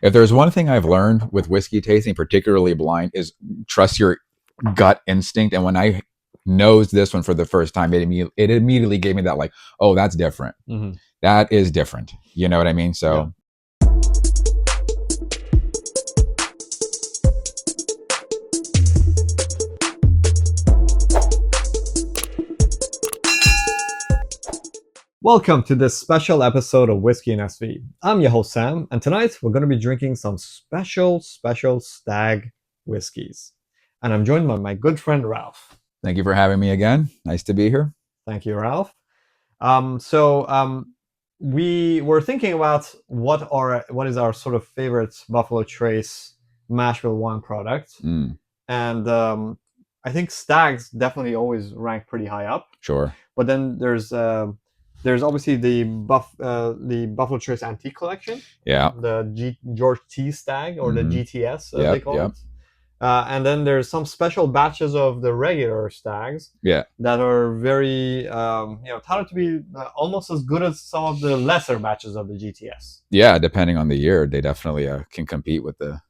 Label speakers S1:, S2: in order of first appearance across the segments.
S1: If there's one thing I've learned with whiskey tasting, particularly blind, is trust your gut instinct. And when I nosed this one for the first time, it immediately gave me that like, oh, that's different.
S2: Mm-hmm.
S1: That is different. You know what I mean? So.
S2: Yeah. Welcome to this special episode of Whiskey and SV. I'm your host Sam, and tonight we're going to be drinking some special Stagg whiskeys. And I'm joined by my good friend Ralph.
S1: Thank you for having me again. Nice to be here.
S2: Thank you, Ralph. We were thinking about what is our sort of favorite Buffalo Trace mash bill wine product, and I think Stagg's definitely always ranked pretty high up.
S1: Sure.
S2: But then there's obviously the Buffalo Trace Antique Collection.
S1: Yeah.
S2: The George T. Stagg, or the GTS, they call it. And then there's some special batches of the regular Staggs.
S1: Yeah.
S2: That are very, touted to be almost as good as some of the lesser batches of the GTS.
S1: Yeah, depending on the year, they definitely can compete with the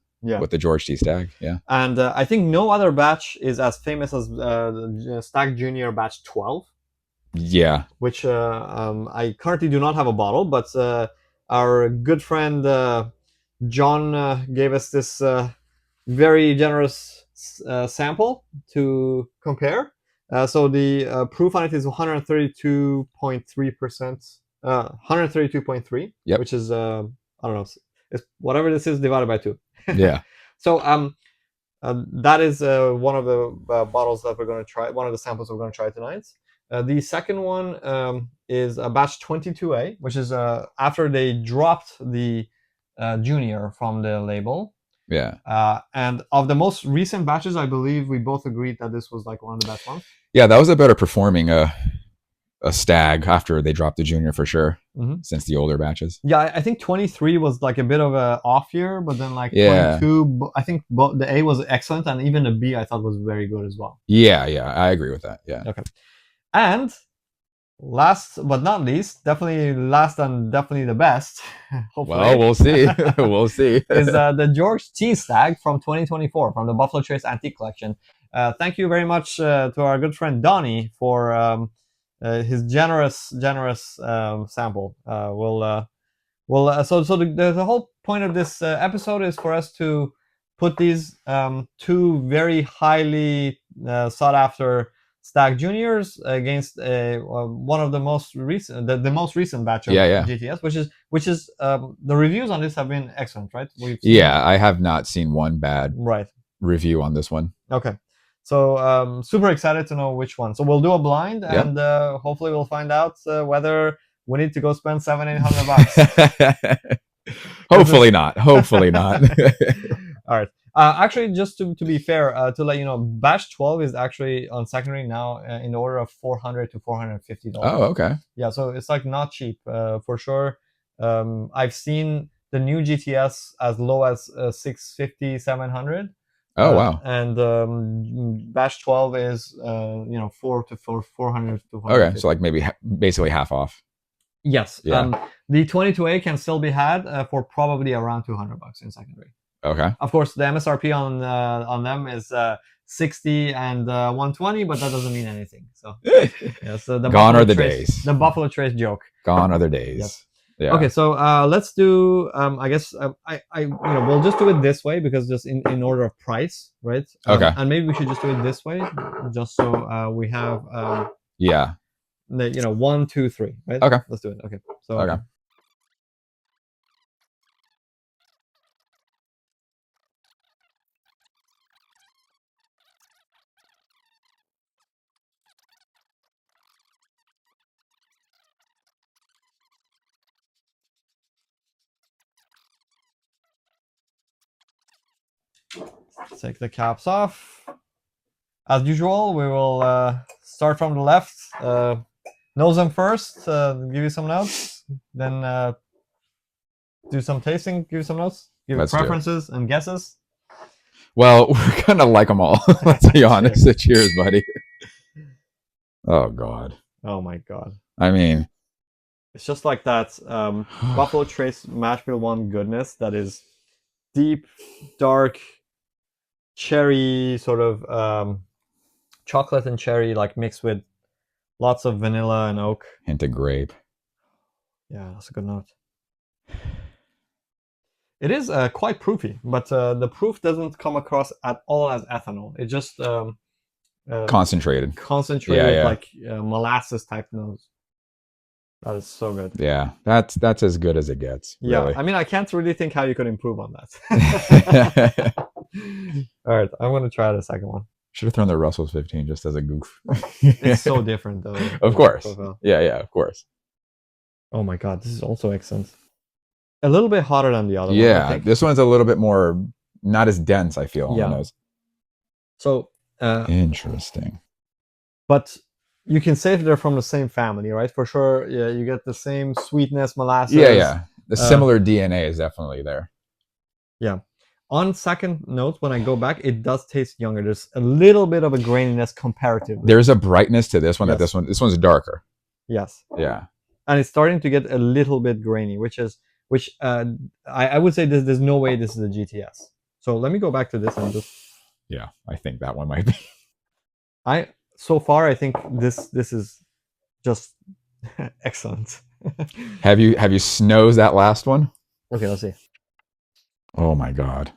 S1: George T. Stagg. Yeah.
S2: And I think no other batch is as famous as the Stagg Junior Batch 12.
S1: Yeah.
S2: Which I currently do not have a bottle, but our good friend John gave us this very generous sample to compare. So the proof on it is 132.3%, 132.3,
S1: yep.
S2: Which is I don't know, it's whatever this is divided by 2.
S1: Yeah.
S2: So that is one of the bottles that we're going to try. One of the samples we're going to try tonight. The second one is a batch 22A, which is after they dropped the junior from the label.
S1: Yeah.
S2: And of the most recent batches, I believe we both agreed that this was like one of the best ones.
S1: Yeah, that was a better performing a Stagg after they dropped the junior for sure, since the older batches.
S2: Yeah, I think 23 was like a bit of a off year, but then like 22, I think the A was excellent, and even the B I thought was very good as well.
S1: Yeah, I agree with that. Yeah.
S2: Okay. And last but not least, definitely last and definitely the best. Hopefully.
S1: Well, we'll see. We'll see.
S2: Is the George T. Stagg from 2024 from the Buffalo Trace Antique Collection. Thank you very much to our good friend Donnie for his generous sample. So the whole point of this episode is for us to put these two very highly sought after Stagg Juniors against one of the most recent, the most recent batch of GTS, which is the reviews on this have been excellent, right?
S1: I have not seen one bad review on this one.
S2: Okay, so super excited to know which one. So we'll do a blind, and hopefully we'll find out whether we need to go spend $700-800 bucks.
S1: Hopefully not. Hopefully not.
S2: All right. Actually, just to be fair, to let you know, batch 12 is actually on secondary now in the order of $400 to $450.
S1: Oh, okay.
S2: Yeah, so it's like not cheap for sure. I've seen the new GTS as low as $650, $700.
S1: Oh, wow.
S2: And batch 12 is $400 to $450.
S1: Okay, so like maybe basically half off.
S2: Yes. Yeah. The 22A can still be had for probably around $200 in secondary.
S1: Okay.
S2: Of course, the MSRP on them is 60 and 120, but that doesn't mean anything. So, so the
S1: gone are the days.
S2: The Buffalo Trace joke.
S1: Gone are the days.
S2: Yes.
S1: Yeah.
S2: Okay, so let's do. I guess we'll just do it this way because just in order of price, right?
S1: Okay.
S2: And maybe we should just do it this way, just so we have.
S1: Yeah.
S2: 1, 2, 3, right?
S1: Okay.
S2: Let's do it. Okay. So.
S1: Okay.
S2: Take the caps off. As usual, we will start from the left. Nose them first. Give you some notes. Then do some tasting. Give you some notes. Give you preferences and guesses.
S1: Well, we're gonna like them all. Let's be honest. Cheers, buddy. Oh God.
S2: Oh my God.
S1: I mean,
S2: it's just like that Buffalo Trace mash bill one goodness that is deep, dark cherry sort of chocolate and cherry, like mixed with lots of vanilla and oak.
S1: Hint of grape.
S2: Yeah, that's a good note. It is quite proofy, but the proof doesn't come across at all as ethanol. It just
S1: Concentrated.
S2: concentrated,
S1: Yeah.
S2: like molasses type nose. That is so good.
S1: Yeah, that's as good as it gets.
S2: Yeah,
S1: Really.
S2: I mean, I can't really think how you could improve on that. All right, I'm gonna try the second one.
S1: Should have thrown the Russell's 15 just as a goof.
S2: It's so different, though.
S1: Of course.
S2: Profile.
S1: Yeah, of course.
S2: Oh my god, this is also excellent. A little bit hotter than the other one. I
S1: Yeah,
S2: think.
S1: this one's a little bit more, not as dense, I feel, on
S2: Yeah.
S1: the nose.
S2: So,
S1: Interesting.
S2: but you can say they're from the same family, right? For sure, yeah, you get the same sweetness, molasses.
S1: Yeah. The similar DNA is definitely there.
S2: Yeah. On second note, when I go back, it does taste younger. There's a little bit of a graininess comparatively.
S1: There's a brightness to this one
S2: Yes.
S1: that this one's darker.
S2: Yes.
S1: Yeah.
S2: And it's starting to get a little bit grainy, which I would say there's no way this is a GTS. So let me go back to this and just.
S1: Yeah, I think that one might be.
S2: So far I think this is just excellent.
S1: Have you snows that last one?
S2: Okay, let's see.
S1: Oh my god.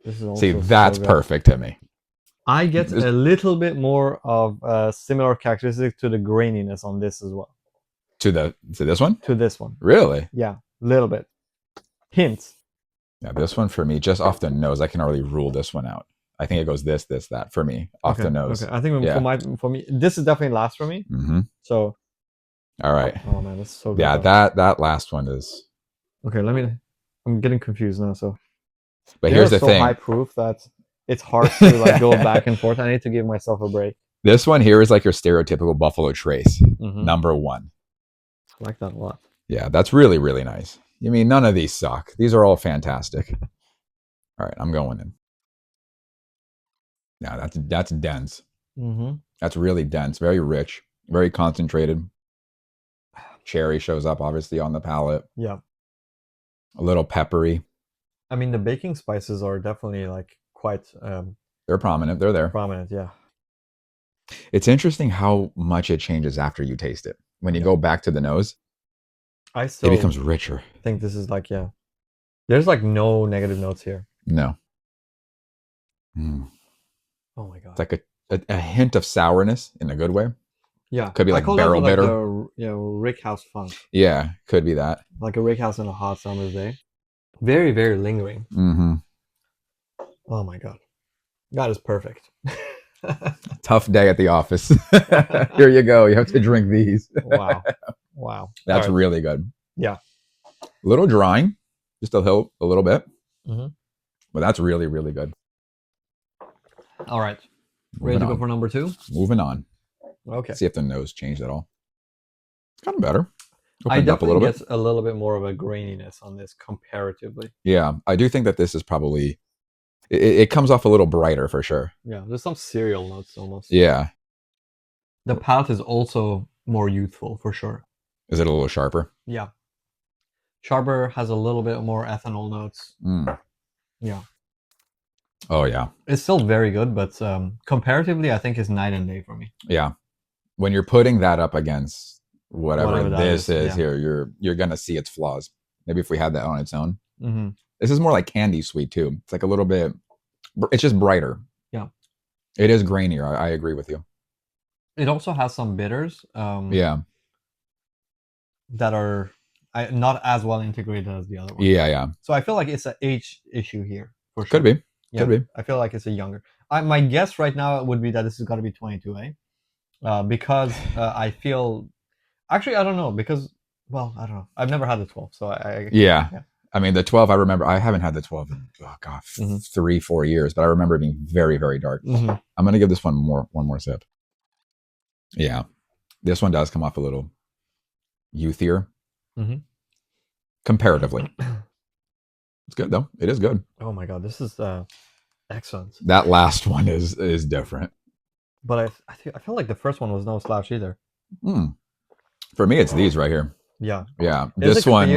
S2: This is also
S1: See, that's
S2: so good.
S1: perfect to me.
S2: I get a little bit more of similar characteristic to the graininess on this as well.
S1: To this one?
S2: To this one.
S1: Really?
S2: Yeah, a little bit. Hints.
S1: Yeah, this one for me, just off the nose, I can already rule this one out. I think it goes this, that for me, off the nose.
S2: Okay, I think
S1: Yeah.
S2: for me, this is definitely last for me.
S1: Mm-hmm.
S2: So.
S1: All right.
S2: Oh man, this is so good.
S1: Yeah,
S2: though.
S1: that last one is.
S2: Okay, I'm getting confused now. So.
S1: But here's the
S2: so
S1: thing.
S2: High proof that it's hard to like go back and forth. I need to give myself a break.
S1: This one here is like your stereotypical Buffalo Trace,
S2: Mm-hmm.
S1: number one.
S2: I like that a lot.
S1: Yeah, that's really, really nice. I mean, none of these suck. These are all fantastic. All right, I'm going in. Yeah, that's dense.
S2: Mm-hmm.
S1: That's really dense, very rich, very concentrated. Cherry shows up obviously on the palate.
S2: Yeah.
S1: A little peppery.
S2: I mean, the baking spices are definitely like quite
S1: They're prominent. They're there.
S2: prominent. Yeah.
S1: It's interesting how much it changes after you taste it. When you go back to the nose,
S2: I still
S1: it becomes richer.
S2: think this is like, yeah. There's like no negative notes here.
S1: No. Mm.
S2: Oh my god.
S1: It's like a hint of sourness in a good way.
S2: Yeah.
S1: Could be like
S2: I call
S1: barrel
S2: that, like,
S1: bitter.
S2: the rick house funk.
S1: Yeah, could be that.
S2: Like a rick house on a hot summer's day. Very, very lingering.
S1: Mm-hmm.
S2: Oh my god. That is perfect.
S1: Tough day at the office. Here you go. You have to drink these.
S2: Wow.
S1: That's really good.
S2: Yeah.
S1: A little drying, just a little bit.
S2: Mm-hmm.
S1: But that's really, really good.
S2: All right. Ready to go for number 2?
S1: Moving on.
S2: Okay.
S1: See if the nose changed at all. It's gotten better.
S2: I
S1: Opened up a little
S2: definitely
S1: bit.
S2: get a little bit more of a graininess on this comparatively.
S1: Yeah, I do think that this is probably. It comes off a little brighter for sure.
S2: Yeah, there's some cereal notes almost.
S1: Yeah.
S2: The palate is also more youthful for sure.
S1: Is it a little sharper?
S2: Yeah. Sharper has a little bit more ethanol notes.
S1: Mm.
S2: Yeah.
S1: Oh, yeah.
S2: It's still very good, but comparatively, I think it's night and day for me.
S1: Yeah. When you're putting that up against whatever this is
S2: yeah.
S1: here, you're going to see its flaws. Maybe if we had that on its own.
S2: Mm-hmm.
S1: This is more like candy sweet too. It's like a little bit, it's just brighter.
S2: Yeah.
S1: It is grainier. I agree with you.
S2: It also has some bitters.
S1: Yeah.
S2: That are not as well integrated as the other one.
S1: Yeah.
S2: So I feel like it's an age issue here for sure.
S1: Could be.
S2: Yeah,
S1: Could be.
S2: I feel like it's a younger. My guess right now would be that this has got to be 22A, because I feel. Actually, I don't know because I don't know. I've never had the 12, so
S1: Yeah. I mean, the 12. I remember. I haven't had the 12 in 3-4 years, but I remember it being very, very dark.
S2: Mm-hmm.
S1: I'm gonna give this one more sip. Yeah, this one does come off a little youthier, comparatively. It's good though. It is good.
S2: Oh my god, this is excellent.
S1: That last one is different.
S2: But I feel like the first one was no slouch either.
S1: For me, it's these right here.
S2: Yeah.
S1: Yeah.
S2: This
S1: one.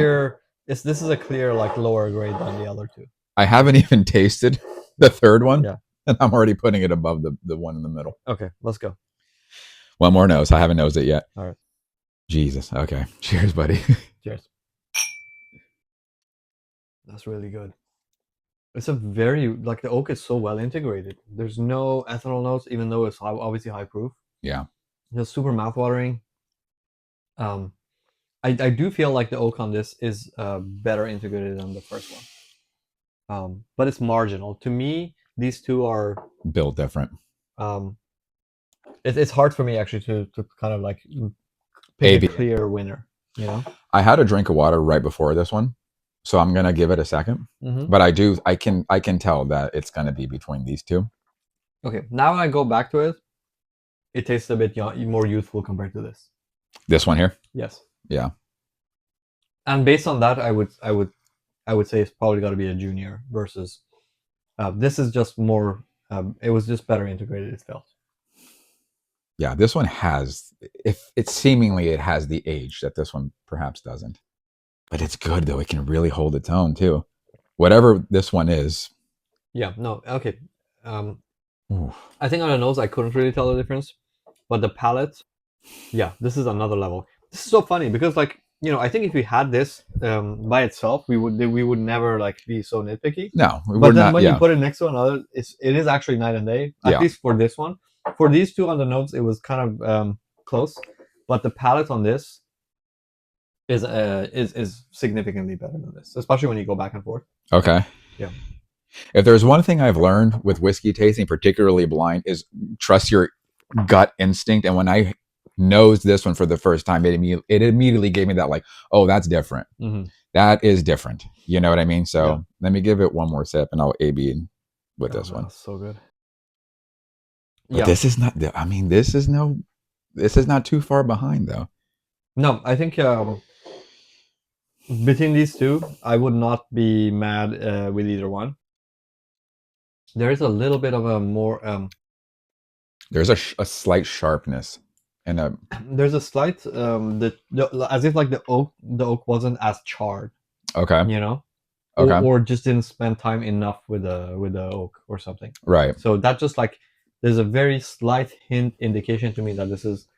S2: This is a clear like lower grade than the other two.
S1: I haven't even tasted the third one,
S2: Yeah.
S1: and I'm already putting it above the one in the middle.
S2: Okay, let's go.
S1: One more nose. I haven't nosed it yet.
S2: All right.
S1: Jesus. Okay. Cheers, buddy.
S2: Cheers. That's really good. It's a very like the oak is so well integrated. There's no ethanol notes, even though it's obviously high proof.
S1: Yeah.
S2: Just super mouthwatering. Um, I do feel like the oak on this is better integrated than the first one. But it's marginal. To me, these two are
S1: Built different.
S2: It's hard for me actually to kind of like pick
S1: AB.
S2: a clear winner. You know.
S1: I had a drink of water right before this one, so I'm gonna give it a second.
S2: Mm-hmm.
S1: But I can tell that it's gonna be between these two.
S2: Okay, now when I go back to it, it tastes a bit more youthful compared to this.
S1: This one here.
S2: Yes.
S1: Yeah.
S2: And based on that, I would say it's probably got to be a junior versus. This is just more. It was just better integrated. It felt.
S1: Yeah, this one has, if it's seemingly it has the age that this one perhaps doesn't, but it's good though. It can really hold its own too. Whatever this one is.
S2: Yeah. No. Okay.
S1: Oof.
S2: I think on the nose I couldn't really tell the difference, but the palate, yeah, this is another level. This is so funny because like I think if we had this by itself, we would never like be so nitpicky.
S1: No,
S2: but then when you put it next to another, it is actually night and day. At
S1: Yeah.
S2: least for this one. For these two on the nose, it was kind of close, but the palate on this is significantly better than this, especially when you go back and forth.
S1: Okay.
S2: Yeah.
S1: If there's one thing I've learned with whiskey tasting, particularly blind, is trust your gut instinct. And when I nosed this one for the first time, it immediately gave me that like, oh, that's different.
S2: Mm-hmm.
S1: That is different. You know what I mean? So
S2: Yeah.
S1: let me give it one more sip, and I'll AB with this one.
S2: So good.
S1: But this is not. I mean, this is not too far behind though.
S2: No, I think between these two, I would not be mad with either one. There is a little bit of a more.
S1: There's a slight sharpness, and
S2: there's a slight as if like the oak wasn't as charred.
S1: Okay.
S2: You know.
S1: Okay.
S2: Or just didn't spend time enough with the oak or something.
S1: Right.
S2: So that just like there's a very slight indication to me that this is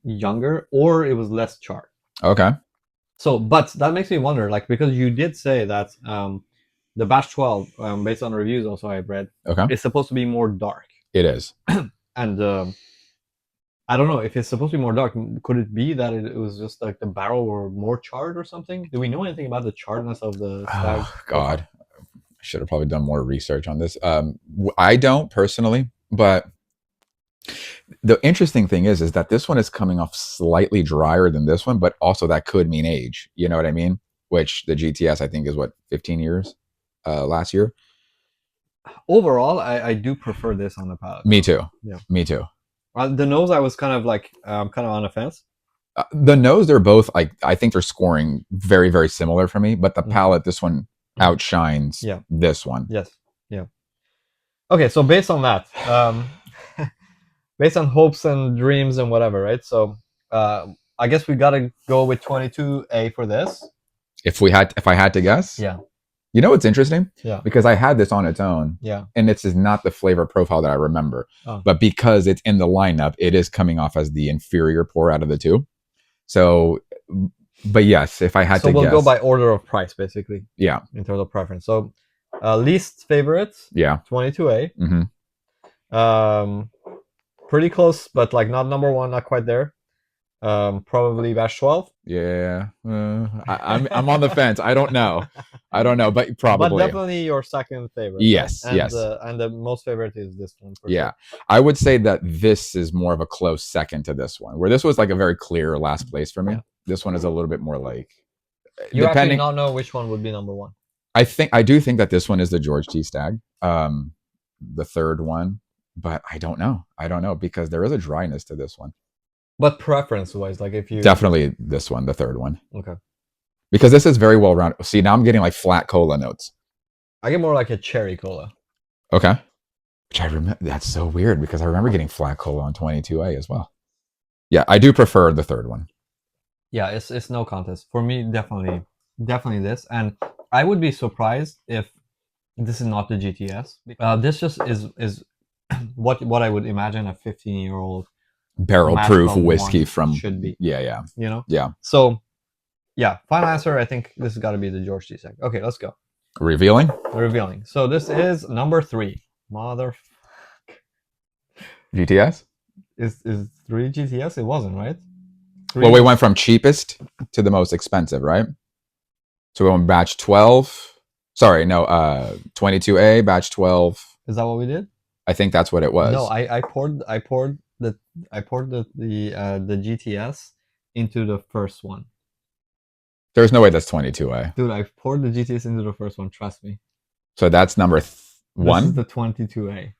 S2: younger or it was less charred.
S1: Okay.
S2: So, but that makes me wonder, like, because you did say that the batch 12, based on reviews also I've read, it's supposed to be more dark.
S1: It is.
S2: And I don't know if it's supposed to be more dark. Could it be that it was just like the barrel were more charred or something? Do we know anything about the charredness of the Stagg?
S1: Oh, God. I should have probably done more research on this. I don't personally, but the interesting thing is that this one is coming off slightly drier than this one, but also that could mean age. You know what I mean? Which the GTS I think is 15 years last year.
S2: Overall, I do prefer this on the palate.
S1: Me too.
S2: Yeah.
S1: Me too.
S2: The nose, I was kind of like kind of on the fence.
S1: The nose, they're both like I think they're scoring very, very similar for me, but the palate, this one outshines this one.
S2: Yes. Yeah. Okay, so based on that, based on hopes and dreams and whatever, right? So I guess we gotta go with 22A for this.
S1: If I had to guess,
S2: yeah.
S1: You know what's interesting?
S2: Yeah.
S1: Because I had this on its own.
S2: Yeah.
S1: And this is not the flavor profile that I remember.
S2: Oh.
S1: But because it's in the lineup, it is coming off as the inferior pour out of the two. So, but yes, if I had to guess. So
S2: we'll go by order of price, basically.
S1: Yeah.
S2: In terms of preference. So least favorite.
S1: Yeah.
S2: 22A.
S1: Mm-hmm.
S2: Pretty close, but like not number one, not quite there. Probably batch 12.
S1: Yeah. I'm on the fence. I don't know, but probably.
S2: But definitely your second favorite.
S1: Yes.
S2: And,
S1: yes.
S2: And the most favorite is this one.
S1: For sure. I would say that this is more of a close second to this one, where this was like a very clear last place for me. Yeah. This one is a little bit more like.
S2: You actually not know which one would be number one.
S1: I do think that this one is the George T. Stagg, the third one, but I don't know because there is a dryness to this one.
S2: But preference-wise, like if you...
S1: Definitely this one, the third one.
S2: Okay.
S1: Because this is very well-rounded. See, now I'm getting like flat cola notes.
S2: I get more like a cherry cola.
S1: Okay. Which I remember, that's so weird because I remember getting flat cola on 22A as well. Yeah, I do prefer the third one.
S2: Yeah, it's no contest. For me, definitely this. And I would be surprised if This is not the GTS. This just is what I would imagine a 15-year-old
S1: Barrel
S2: Mash
S1: proof
S2: 12
S1: whiskey
S2: one
S1: from,
S2: should be.
S1: yeah.
S2: You know.
S1: Yeah.
S2: So yeah, final answer. I think this has got to be the George T. Stagg. Okay, let's go.
S1: Revealing?
S2: Revealing. So this is number 3. Mother.
S1: GTS?
S2: Is 3 GTS? It wasn't, right?
S1: Well, we went from cheapest to the most expensive, right? So we went batch 12. Sorry, no, 22A, batch 12.
S2: Is that what we did?
S1: I think that's what it was.
S2: No, I poured the GTS into the first one.
S1: There's no way that's 22A.
S2: Dude, I poured the GTS into the first one, trust me.
S1: So that's number 1?
S2: This is the 22A.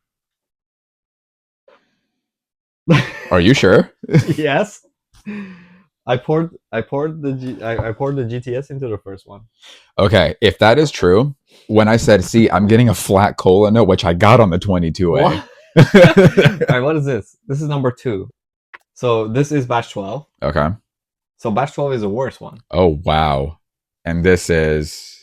S1: Are you sure?
S2: Yes. I poured the GTS into the first one.
S1: Okay, if that is true, when I said, see, I'm getting a flat cola note, which I got on the 22A.
S2: All right, what is this? This is number 2. So this is batch 12.
S1: Okay.
S2: So batch 12 is the worst one.
S1: Oh, wow. And this is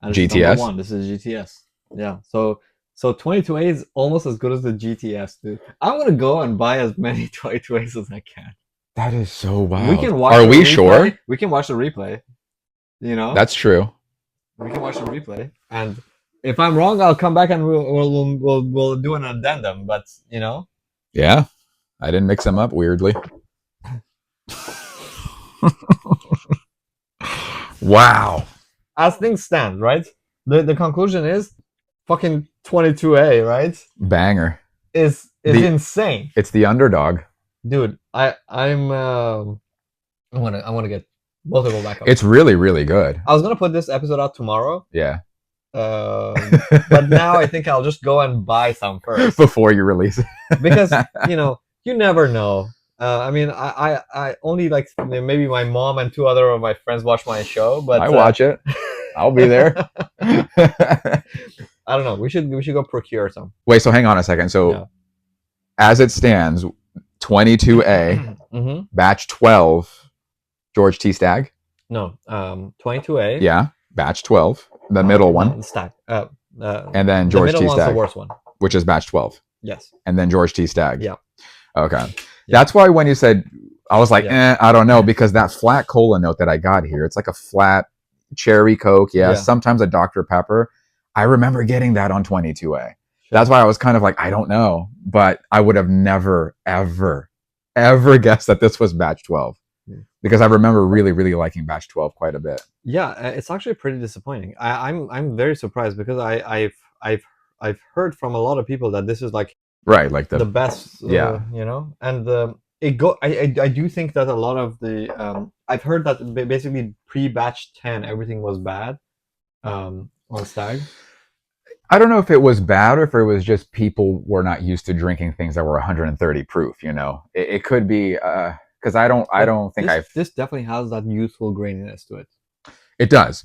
S2: And this
S1: GTS?
S2: Is number 1. This is GTS. Yeah. So 22A is almost as good as the GTS, dude. I'm gonna go and buy as many 22As as I can.
S1: That is so wild.
S2: We can watch.
S1: Are we
S2: replay.
S1: sure?
S2: We can watch the replay. You know.
S1: That's true.
S2: We can watch the replay, and if I'm wrong, I'll come back and we'll do an addendum. But you know.
S1: Yeah, I didn't mix them up weirdly. Wow.
S2: As things stand, right? The conclusion is fucking 22A, right?
S1: Banger.
S2: Is insane.
S1: It's the underdog.
S2: Dude, I want to get both of them back up.
S1: It's really, really good.
S2: I was gonna put this episode out tomorrow.
S1: Yeah.
S2: But now I think I'll just go and buy some first
S1: before you release it.
S2: because you never know. I mean, I only like maybe my mom and 2 other of my friends watch my show, but
S1: I watch it. I'll be there.
S2: I don't know. We should go procure some.
S1: Wait, so hang on a second. So
S2: Yeah.
S1: as it stands, 22A,
S2: Mm-hmm.
S1: batch 12, George T. Stagg.
S2: No, 22A.
S1: Yeah, batch 12, the middle one,
S2: No, Stagg.
S1: and then George
S2: the
S1: T.
S2: middle one's
S1: Stagg,
S2: the worst one.
S1: which is batch 12,
S2: Yes.
S1: and then George T. Stagg.
S2: Yeah.
S1: Okay.
S2: Yeah.
S1: That's why when you said, I was like,
S2: Yeah.
S1: I don't know, because that flat cola note that I got here, it's like a flat cherry Coke. Yeah,
S2: Yeah.
S1: sometimes a Dr. Pepper. I remember getting that on 22A. That's why I was kind of like, I don't know, but I would have never, ever, ever guessed that this was batch 12 because I remember really, really liking batch 12 quite a bit.
S2: Yeah, it's actually pretty disappointing. I'm very surprised because I've heard from a lot of people that this is like
S1: Right, like
S2: the best.
S1: yeah.
S2: And I do think that a lot of the I've heard that basically pre-batch 10 everything was bad on Stagg.
S1: I don't know if it was bad or if it was just people were not used to drinking things that were 130 proof. It could be because I don't think
S2: this definitely has that youthful graininess to it.
S1: It does.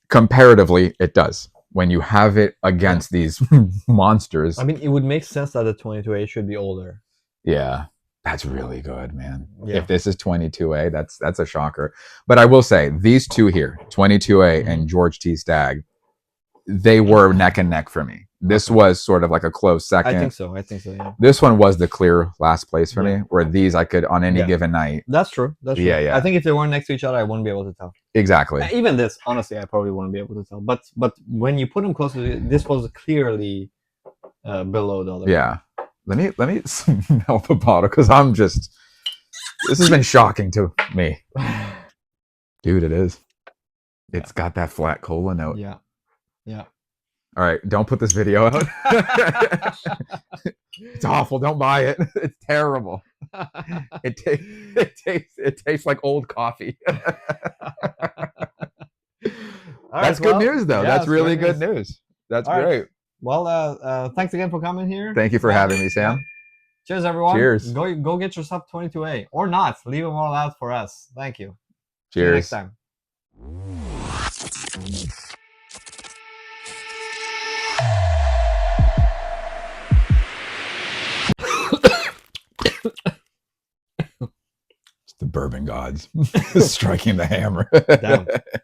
S1: Comparatively, it does. When you have it against these monsters.
S2: I mean, it would make sense that the 22A should be older.
S1: Yeah, that's really good, man.
S2: Yeah.
S1: If this is 22A, that's a shocker. But I will say, these two here, 22A and George T. Stagg, they were neck and neck for me. This was sort of like a close second.
S2: I think so, yeah.
S1: This one was the clear last place for me, where these I could, on any given night.
S2: That's true.
S1: Yeah.
S2: I think if they weren't next to each other, I wouldn't be able to tell.
S1: Exactly.
S2: Even this, honestly, I probably wouldn't be able to tell. But when you put them closer, this was clearly below the other.
S1: Yeah. Let me smell the bottle because this has been shocking to me. Dude, it is. It's got that flat cola note.
S2: Yeah.
S1: All right, don't put this video out. It's awful. Don't buy it. It's terrible. It tastes like old coffee. That's good news, though. That's really good news. That's great.
S2: Well, thanks again for coming here.
S1: Thank you for having me, Sam.
S2: Cheers, everyone.
S1: Cheers.
S2: Go get yourself 22A or not. Leave them all out for us. Thank you.
S1: Cheers.
S2: See you next time.
S1: It's the bourbon gods striking the hammer.
S2: Damn.